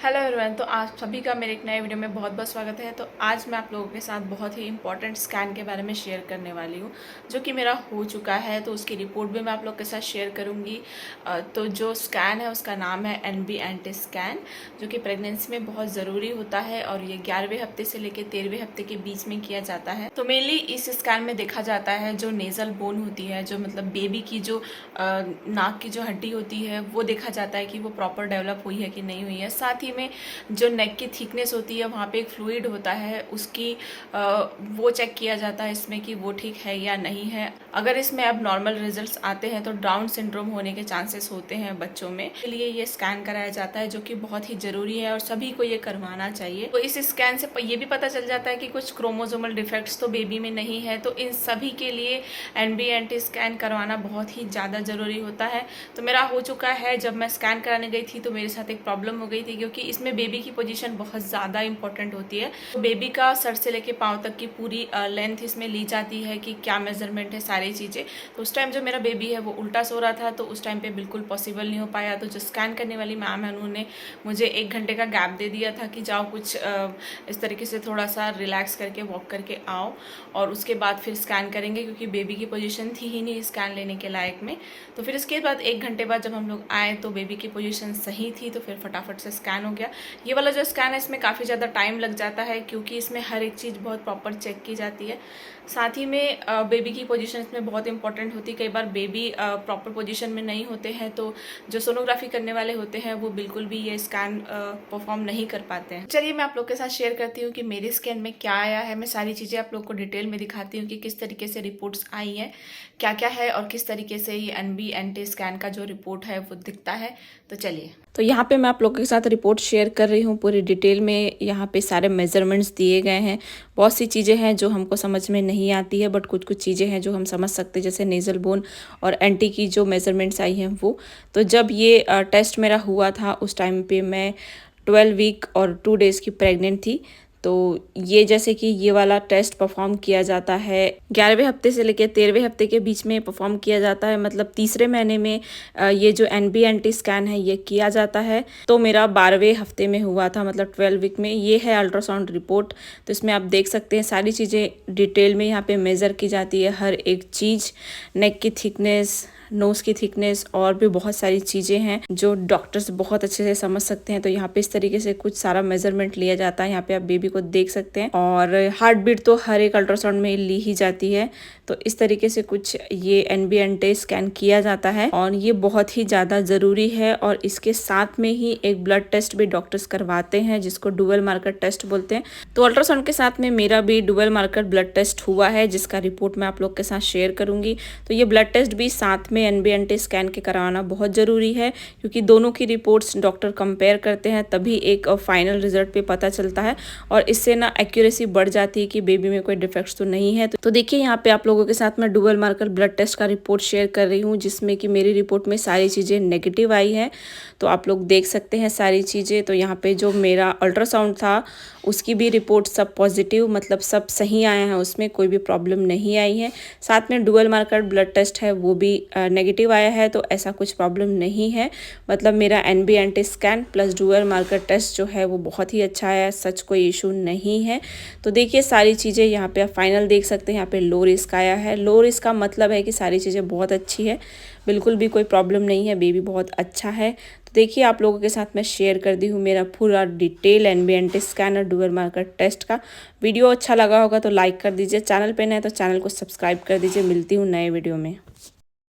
Hello everyone. तो आप सभी का मेरे एक नए वीडियो में बहुत बहुत स्वागत है। तो आज मैं आप लोगों के साथ बहुत ही इंपॉर्टेंट स्कैन के बारे में शेयर करने वाली हूँ, जो कि मेरा हो चुका है। तो उसकी रिपोर्ट भी मैं आप लोग के साथ शेयर करूँगी। तो जो स्कैन है उसका नाम है NB एंटी स्कैन, जो कि प्रेगनेंसी में बहुत ज़रूरी होता है और ये 11वें हफ्ते से लेकर 13वें हफ्ते के बीच में किया जाता है। तो मेनली इस स्कैन में देखा जाता है जो नेज़ल बोन होती है, जो मतलब बेबी की जो नाक की जो हड्डी होती है वो देखा जाता है कि वो प्रॉपर डेवलप हुई है कि नहीं हुई है। साथ ही में जो नेक की थिकनेस होती है वहाँ पे एक फ्लूइड होता है, उसकी वो चेक किया जाता है इसमें कि वो ठीक है या नहीं है। अगर इसमें अब नॉर्मल रिजल्ट्स आते हैं तो डाउन सिंड्रोम होने के चांसेस होते हैं बच्चों में, इसलिए ये स्कैन कराया जाता है, जो कि बहुत ही जरूरी है और सभी को ये करवाना चाहिए। तो इस स्कैन से ये भी पता चल जाता है कि कुछ क्रोमोसोमल डिफेक्ट्स तो बेबी में नहीं है। तो इन सभी के लिए NB एंटी स्कैन करवाना बहुत ही ज़्यादा ज़रूरी होता है। तो मेरा हो चुका है। जब मैं स्कैन कराने गई थी तो मेरे साथ एक प्रॉब्लम हो गई थी, क्योंकि इसमें बेबी की पोजीशन बहुत ज़्यादा इंपॉर्टेंट होती है। तो बेबी का सर से लेके पाँव तक की पूरी लेंथ इसमें ली जाती है कि क्या मेजरमेंट है, सारी चीज़ें। तो उस टाइम जो मेरा बेबी है वो उल्टा सो रहा था, तो उस टाइम पे बिल्कुल पॉसिबल नहीं हो पाया। तो जो स्कैन करने वाली मैम है उन्होंने मुझे 1 घंटे का गैप दे दिया था कि जाओ कुछ इस तरीके से थोड़ा सा रिलैक्स करके वॉक करके आओ और उसके बाद फिर स्कैन करेंगे, क्योंकि बेबी की पोजीशन थी ही नहीं स्कैन लेने के लायक में। तो फिर इसके बाद 1 घंटे बाद जब हम लोग आए तो बेबी की पोजीशन सही थी, तो फिर फटाफट से स्कैन हो गया। ये वाला जो स्कैन है इसमें काफ़ी ज़्यादा टाइम लग जाता है, क्योंकि इसमें हर एक चीज़ बहुत प्रॉपर चेक की जाती है। साथ ही में बेबी की पोजीशन इसमें बहुत इंपॉर्टेंट होती है। कई बार बेबी प्रॉपर पोजीशन में नहीं होते हैं, तो जो सोनोग्राफी करने वाले होते हैं वो बिल्कुल भी ये स्कैन परफॉर्म नहीं कर पाते हैं। चलिए मैं आप लोग के साथ शेयर करती हूँ कि मेरे स्कैन में क्या आया है। मैं सारी चीज़ें आप लोग को डिटेल में दिखाती हूँ कि किस तरीके से रिपोर्ट्स आई हैं, क्या क्या है और किस तरीके से ये NB एंटी स्कैन का जो रिपोर्ट है वो दिखता है। तो चलिए, तो यहाँ पे मैं आप लोगों के साथ रिपोर्ट शेयर कर रही हूँ पूरी डिटेल में। यहाँ पे सारे मेजरमेंट्स दिए गए हैं। बहुत सी चीज़ें हैं जो हमको समझ में नहीं आती है, बट कुछ कुछ चीज़ें हैं जो हम समझ सकते हैं, जैसे नेज़ल बोन और एंटी की जो मेजरमेंट्स आई हैं वो। तो जब ये टेस्ट मेरा हुआ था उस टाइम पे मैं 12 वीक और 2 डेज़ की प्रेग्नेंट थी। तो ये जैसे कि ये वाला टेस्ट परफॉर्म किया जाता है 11वें हफ्ते से लेकर 13वें हफ्ते के बीच में परफॉर्म किया जाता है, मतलब तीसरे महीने में ये जो NB एंटी स्कैन है ये किया जाता है। तो मेरा 12वें हफ्ते में हुआ था, मतलब 12 वीक में। ये है अल्ट्रासाउंड रिपोर्ट। तो इसमें आप देख सकते हैं सारी चीज़ें डिटेल में यहाँ पे मेज़र की जाती है, हर एक चीज़, नेक की थिकनेस, नोज़ की थिकनेस और भी बहुत सारी चीज़ें हैं जो डॉक्टर्स बहुत अच्छे से समझ सकते हैं। तो यहाँ पे इस तरीके से कुछ सारा मेजरमेंट लिया जाता है। यहाँ पे आप बेबी को देख सकते हैं, और हार्ट बीट तो हर एक अल्ट्रासाउंड में ली ही जाती है। तो इस तरीके से कुछ ये NB एंटी स्कैन किया जाता है और ये बहुत ही ज़्यादा ज़रूरी है। और इसके साथ में ही एक ब्लड टेस्ट भी डॉक्टर्स करवाते हैं, जिसको डुअल मार्कर टेस्ट बोलते हैं। तो अल्ट्रासाउंड के साथ में मेरा भी डुअल मार्कर ब्लड टेस्ट हुआ है, जिसका रिपोर्ट मैं आप लोग के साथ शेयर करूंगी। तो ये ब्लड टेस्ट भी साथ में NB एंटी स्कैन के कराना बहुत ज़रूरी है, क्योंकि दोनों की रिपोर्ट्स डॉक्टर कंपेयर करते हैं, तभी एक फाइनल रिजल्ट पे पता चलता है। और इससे ना एक्यूरेसी बढ़ जाती है कि बेबी में कोई डिफेक्ट्स तो नहीं है। तो देखिए यहाँ पे आप लोगों के साथ मैं डुअल मार्कर ब्लड टेस्ट का रिपोर्ट शेयर कर रही हूँ, जिसमें कि मेरी रिपोर्ट में सारी चीज़ें नेगेटिव आई हैं। तो आप लोग देख सकते हैं सारी चीज़ें। तो यहाँ पे जो मेरा अल्ट्रासाउंड था उसकी भी रिपोर्ट सब पॉजिटिव, मतलब सब सही आया है, उसमें कोई भी प्रॉब्लम नहीं आई है। साथ में डुअल मार्कर ब्लड टेस्ट है वो भी नेगेटिव आया है, तो ऐसा कुछ प्रॉब्लम नहीं है। मतलब मेरा NB anti scan plus dual marker test जो है वो बहुत ही अच्छा है, सच कोई इशू नहीं है। तो देखिए सारी चीज़ें यहाँ पे आप फाइनल देख सकते हैं। यहाँ पे लो रिस्क आया है। लो रिस्क का मतलब है कि सारी चीज़ें बहुत अच्छी है, बिल्कुल भी कोई प्रॉब्लम नहीं है, बेबी बहुत अच्छा है। तो देखिए आप लोगों के साथ मैं शेयर कर दी हूँ मेरा पूरा डिटेल NB एंटी स्कैन और डुअल मार्कर टेस्ट का। वीडियो अच्छा लगा होगा तो लाइक कर दीजिए, चैनल पे नए तो चैनल को सब्सक्राइब कर दीजिए। मिलती हूँ नए वीडियो में।